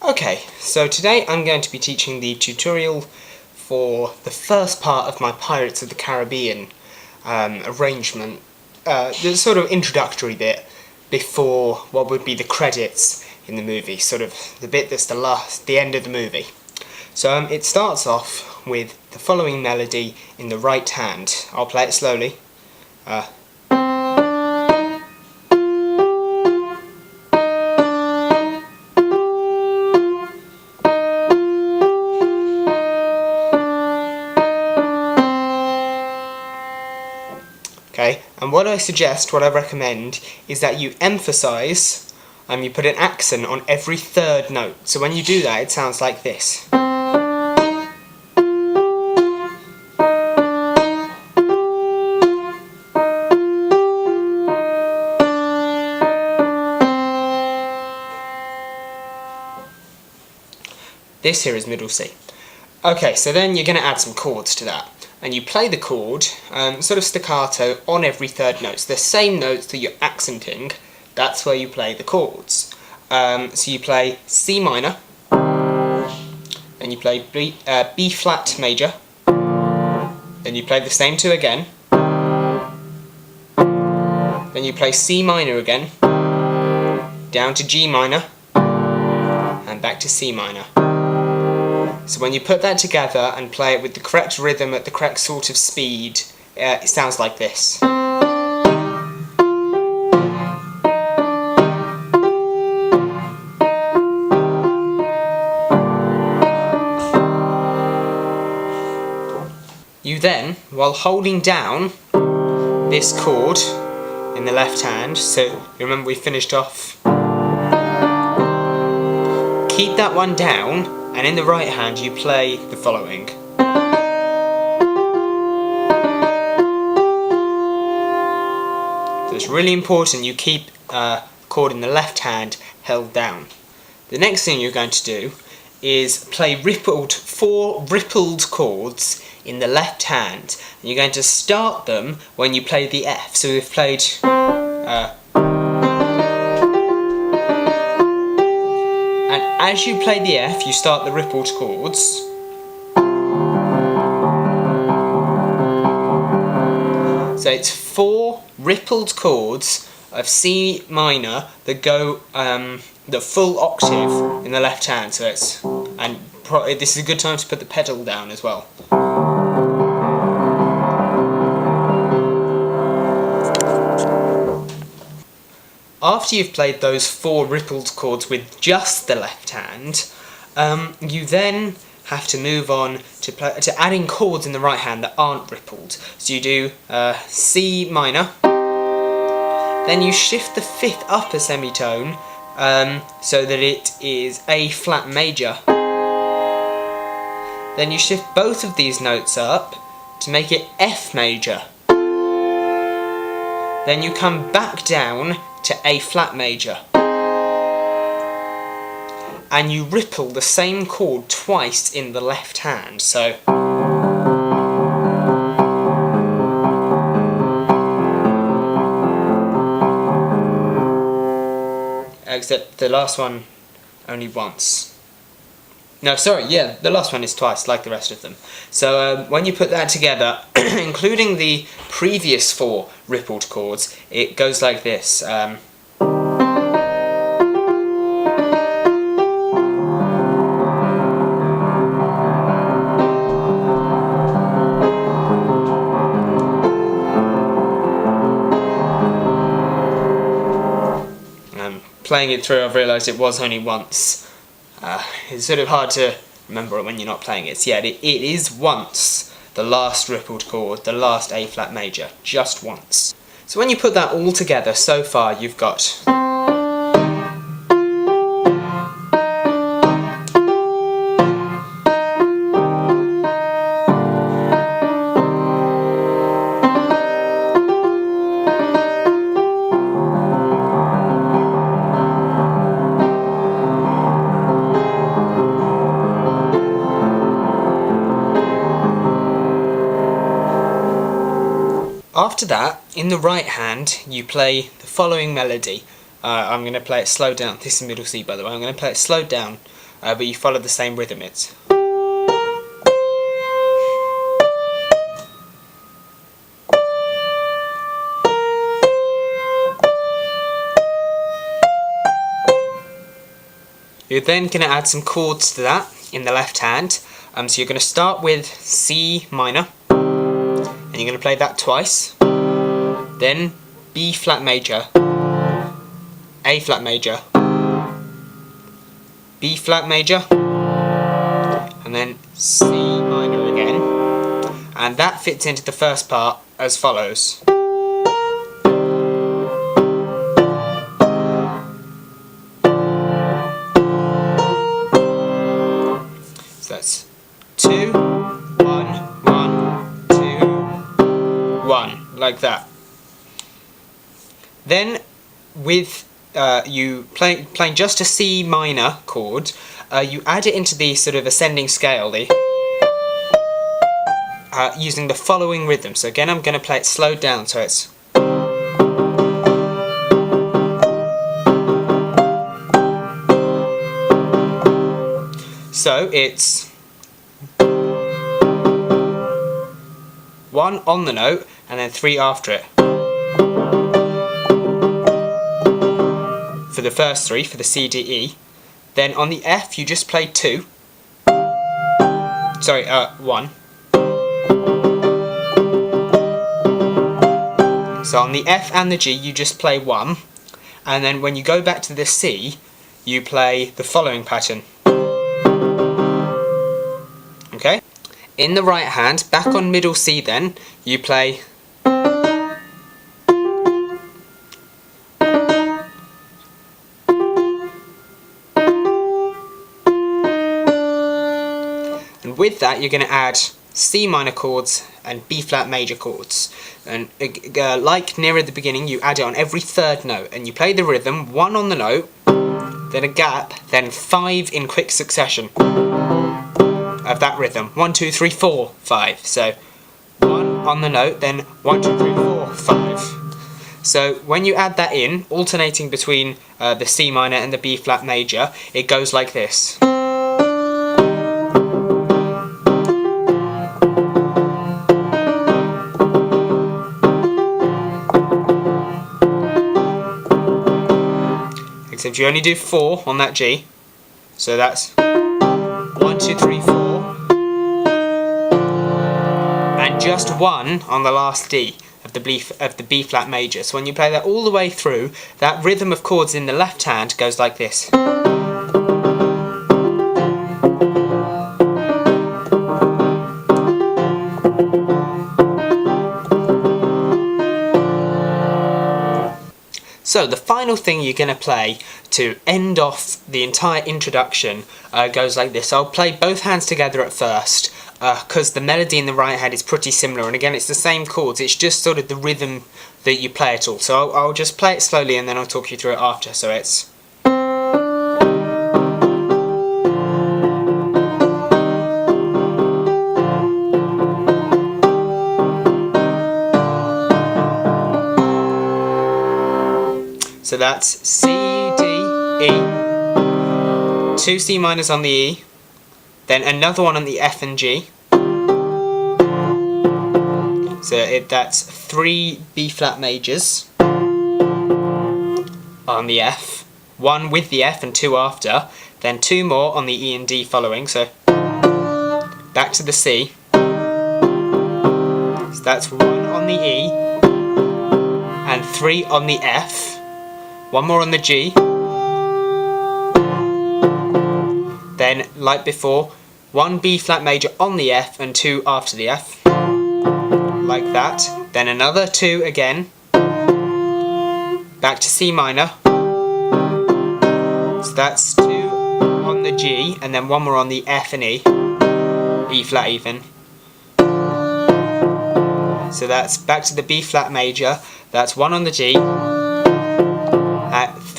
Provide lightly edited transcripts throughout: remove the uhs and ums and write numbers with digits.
Okay, so today I'm going to be teaching the tutorial for the first part of my Pirates of the Caribbean arrangement, the sort of introductory bit before what would be the credits in the movie, sort of the bit that's the end of the movie. So it starts off with the following melody in the right hand. I'll play it slowly. Okay, and what I recommend is that you emphasise and you put an accent on every third note. So when you do that, it sounds like this. This here is middle C. Okay, so then you're going to add some chords to that. And you play the chord, sort of staccato, on every third note. So the same notes that you're accenting, that's where you play the chords. So you play C minor, then you play B flat major, then you play the same two again, then you play C minor again, down to G minor, and back to C minor. So when you put that together and play it with the correct rhythm at the correct sort of speed, it sounds like this. You then, while holding down this chord in the left hand, so you remember we finished off, keep that one down, and in the right hand you play the following. So it's really important you keep the chord in the left hand held down. The next thing you're going to do is play four rippled chords in the left hand. And you're going to start them when you play the F. So we've played and as you play the F, you start the rippled chords. So it's four rippled chords of C minor that go the full octave in the left hand. So it's this is a good time to put the pedal down as well. After you've played those four rippled chords with just the left hand, you then have to move on to adding chords in the right hand that aren't rippled. So you do C minor, then you shift the fifth upper semitone so that it is A flat major. Then you shift both of these notes up to make it F major. Then you come back down to A flat major. And you ripple the same chord twice in the left hand. So except the last one only once. No, sorry, yeah, the last one is twice, like the rest of them. So when you put that together, including the previous four rippled chords, it goes like this. Playing it through, I've realised it was only once. It's sort of hard to remember when you're not playing it. So yeah, it is once, the last rippled chord, the last A flat major, just once. So when you put that all together, so far you've got After that, in the right hand, you play the following melody. I'm going to play it slowed down. This is middle C, by the way. I'm going to play it slowed down. but you follow the same rhythm. It's You're then going to add some chords to that in the left hand. So you're going to start with C minor, and you're going to play that twice. Then B flat major, A flat major, B flat major, and then C minor again. And that fits into the first part as follows. So that's 2, 1, 1, 2, 1, like that. Then with you playing just a C minor chord, you add it into the sort of ascending scale, using the following rhythm. So again, I'm going to play it slowed down, so it's it's 1 on the note and then 3 after it. For the first 3, for the C, D, E. Then on the F, you just play 2. Sorry, 1. So on the F and the G, you just play 1. And then when you go back to the C, you play the following pattern. Okay? In the right hand, back on middle C then, you play and with that you're going to add C minor chords and B flat major chords. And like near at the beginning, you add it on every third note and you play the rhythm, 1 on the note, then a gap, then 5 in quick succession of that rhythm. 1, 2, 3, 4, 5. So 1 on the note, then 1, 2, 3, 4, 5. So when you add that in, alternating between the C minor and the B flat major, it goes like this. Except you only do 4 on that G. So that's 1, 2, 3, 4. And just 1 on the last D of the B flat major. So when you play that all the way through, that rhythm of chords in the left hand goes like this. So the final thing you're going to play to end off the entire introduction goes like this. I'll play both hands together at first, because the melody in the right hand is pretty similar, and again it's the same chords, it's just sort of the rhythm that you play it all. So I'll just play it slowly and then I'll talk you through it after. So it's so that's C, D, E, 2 C minors on the E, then another one on the F and G. So that's 3 B flat majors on the F, 1 with the F and 2 after, then 2 more on the E and D following, so back to the C. So that's 1 on the E and 3 on the F. 1 more on the G, then like before, 1 B flat major on the F and 2 after the F, like that, then another 2 again, back to C minor, so that's 2 on the G and then 1 more on the F and E, E flat even, so that's back to the B flat major, that's 1 on the G,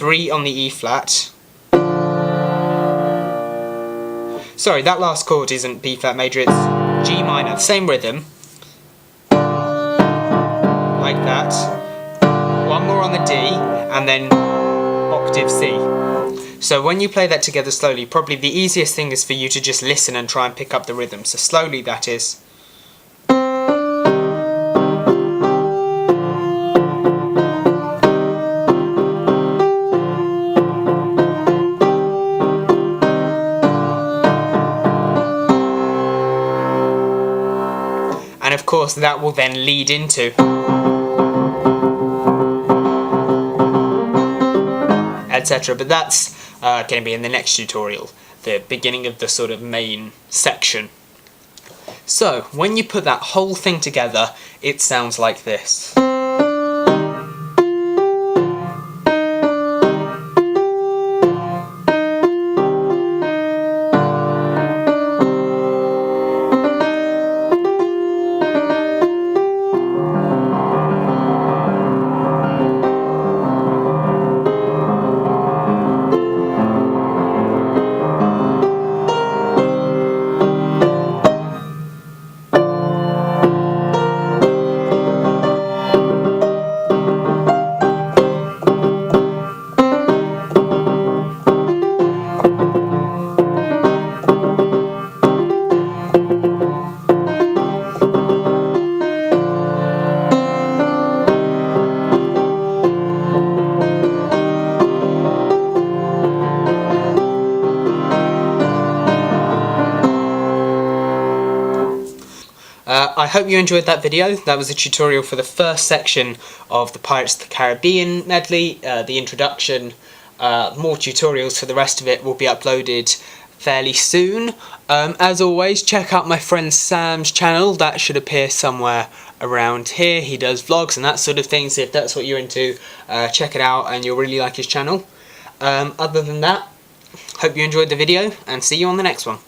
3 on the E flat. Sorry, that last chord isn't B flat major, it's G minor, same rhythm. Like that. 1 more on the D, and then octave C. So when you play that together slowly, probably the easiest thing is for you to just listen and try and pick up the rhythm. So slowly, that is. And of course that will then lead into etc. But that's going to be in the next tutorial, the beginning of the sort of main section. So when you put that whole thing together, it sounds like this. I hope you enjoyed that video. That was a tutorial for the first section of the Pirates of the Caribbean medley, the introduction. More tutorials for the rest of it will be uploaded fairly soon. As always, check out my friend Sam's channel. That should appear somewhere around here. He does vlogs and that sort of thing, so if that's what you're into, check it out and you'll really like his channel. Other than that, hope you enjoyed the video and see you on the next one.